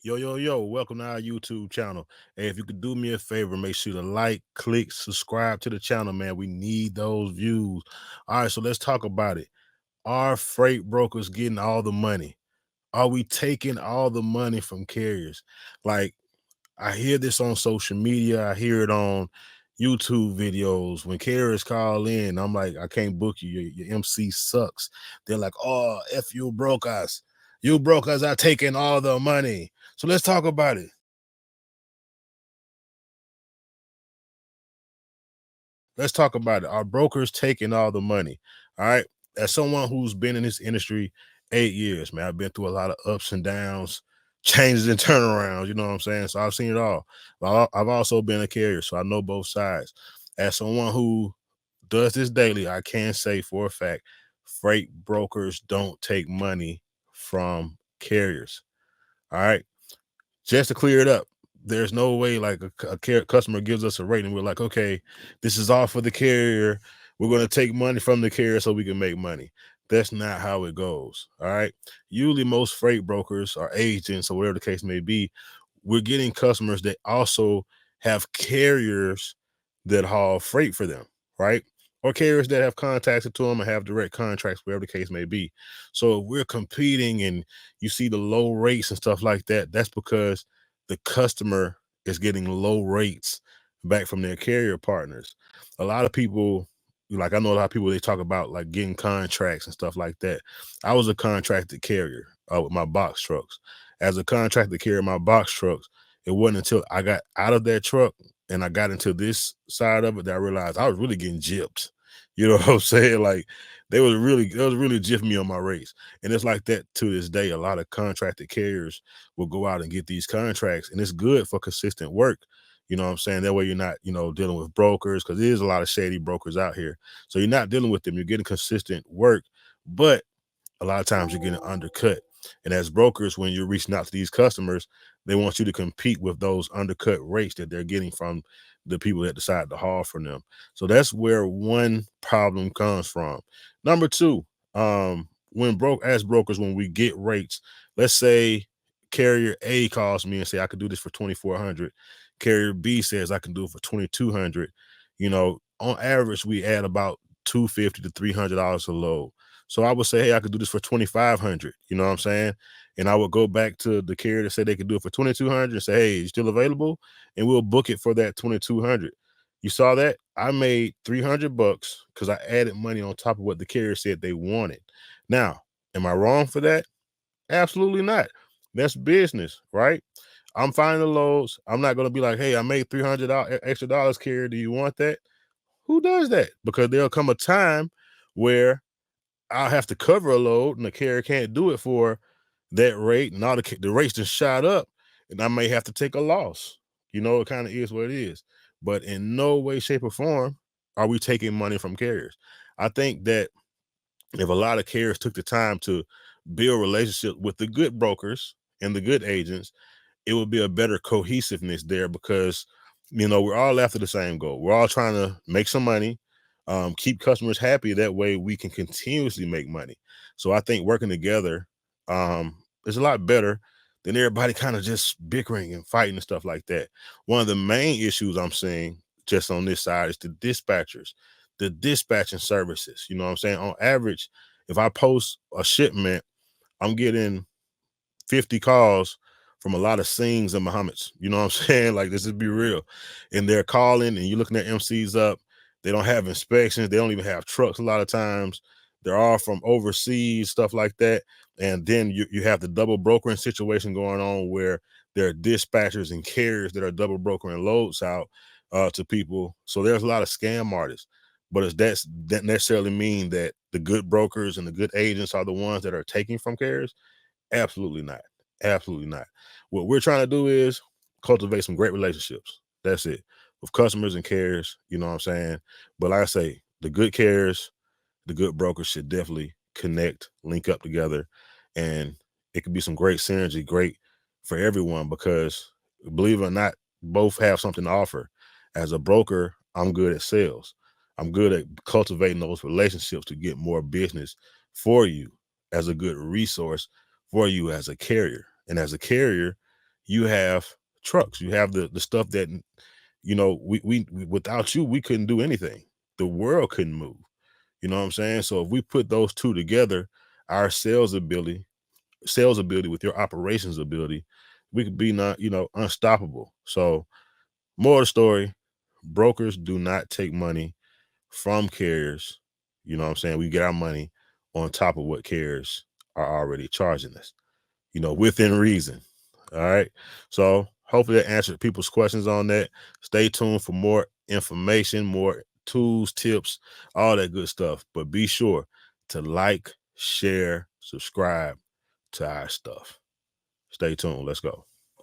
Yo, welcome to our YouTube channel. Hey, if you could do me a favor, make sure to like, click, subscribe to the channel, man. We need those views. All right, so let's talk about it. Are freight brokers getting all the money? Are we taking all the money from carriers? Like, I hear this on social media, I hear it on YouTube videos. When carriers call in, I'm like, I can't book you. Your MC sucks. They're like, oh, F you brokers. You brokers are taking all the money. So let's talk about it. Let's talk about it. Are brokers taking all the money? All right. As someone who's been in this industry 8 years, man, I've been through a lot of ups and downs, changes and turnarounds. You know what I'm saying? So I've seen it all. But I've also been a carrier, so I know both sides. As someone who does this daily, I can say for a fact, freight brokers don't take money from carriers. All right. Just to clear it up, there's no way like customer gives us a rate and we're like, okay, this is all for the carrier. We're going to take money from the carrier so we can make money. That's not how it goes. All right. Usually, most freight brokers or agents or whatever the case may be, we're getting customers that also have carriers that haul freight for them, right? Or carriers that have contacted to them and have direct contracts, whatever the case may be. So if we're competing and you see the low rates and stuff like that, that's because the customer is getting low rates back from their carrier partners. A lot of people, like I know a lot of people, they talk about like getting contracts and stuff like that. I was a contracted carrier with my box trucks. As a contracted carrier, my box trucks, it wasn't until I got out of that truck and I got into this side of it that I realized I was really getting gypped. You know what I'm saying? Like they was really jipping me on my rates. And it's like that to this day. A lot of contracted carriers will go out and get these contracts, and it's good for consistent work. You know what I'm saying? That way you're not, dealing with brokers because there's a lot of shady brokers out here. So you're not dealing with them. You're getting consistent work, but a lot of times you're getting undercut. And as brokers, when you're reaching out to these customers, they want you to compete with those undercut rates that they're getting from the people that decide to haul for them. So that's where one problem comes from. Number two, as brokers, when we get rates, let's say carrier A calls me and say I could do this for 2,400. Carrier B says I can do it for 2,200. On average, we add about 250 to $300 a load. So I would say, hey, I could do this for 2,500. You know what I'm saying? And I would go back to the carrier that said they could do it for 2,200 and say, hey, you still available? And we'll book it for that 2,200. You saw that? I made $300 because I added money on top of what the carrier said they wanted. Now, am I wrong for that? Absolutely not. That's business, right? I'm finding the loads. I'm not going to be like, hey, I made $300 extra dollars, carrier. Do you want that? Who does that? Because there'll come a time where I'll have to cover a load and the carrier can't do it for that rate. And all the rates just shot up and I may have to take a loss. It kind of is what it is. But in no way, shape, or form are we taking money from carriers. I think that if a lot of carriers took the time to build relationships with the good brokers and the good agents, it would be a better cohesiveness there because we're all after the same goal. We're all trying to make some money, keep customers happy. That way we can continuously make money. So I think working together is a lot better than everybody kind of just bickering and fighting and stuff like that. One of the main issues I'm seeing just on this side is the dispatchers, the dispatching services. You know what I'm saying? On average, if I post a shipment, I'm getting 50 calls from a lot of Sings and Muhammad's. You know what I'm saying? Like, this is be real. And they're calling and you're looking at MCs up. They don't have inspections. They don't even have trucks a lot of times. They're all from overseas, stuff like that. And then you have the double brokering situation going on where there are dispatchers and carriers that are double brokering loads out to people. So there's a lot of scam artists. But that necessarily mean that the good brokers and the good agents are the ones that are taking from carriers? Absolutely not. Absolutely not. What we're trying to do is cultivate some great relationships. That's it. With customers and carriers, you know what I'm saying? But like I say, the good carriers, the good brokers should definitely connect, link up together, and it could be some great synergy, great for everyone because believe it or not, both have something to offer. As a broker, I'm good at sales. I'm good at cultivating those relationships to get more business for you as a good resource for you as a carrier. And as a carrier, you have trucks, you have the stuff that, you know, we without you, we couldn't do anything. The world couldn't move. You know what I'm saying? So if we put those two together, our sales ability with your operations ability, we could be not, you know, unstoppable. So more of the story, brokers do not take money from carriers. You know what I'm saying? We get our money on top of what carriers are already charging us, you know, within reason. All right. So hopefully that answered people's questions on that. Stay tuned for more information, more tools, tips, all that good stuff. But be sure to like, share, subscribe to our stuff. Stay tuned. Let's go.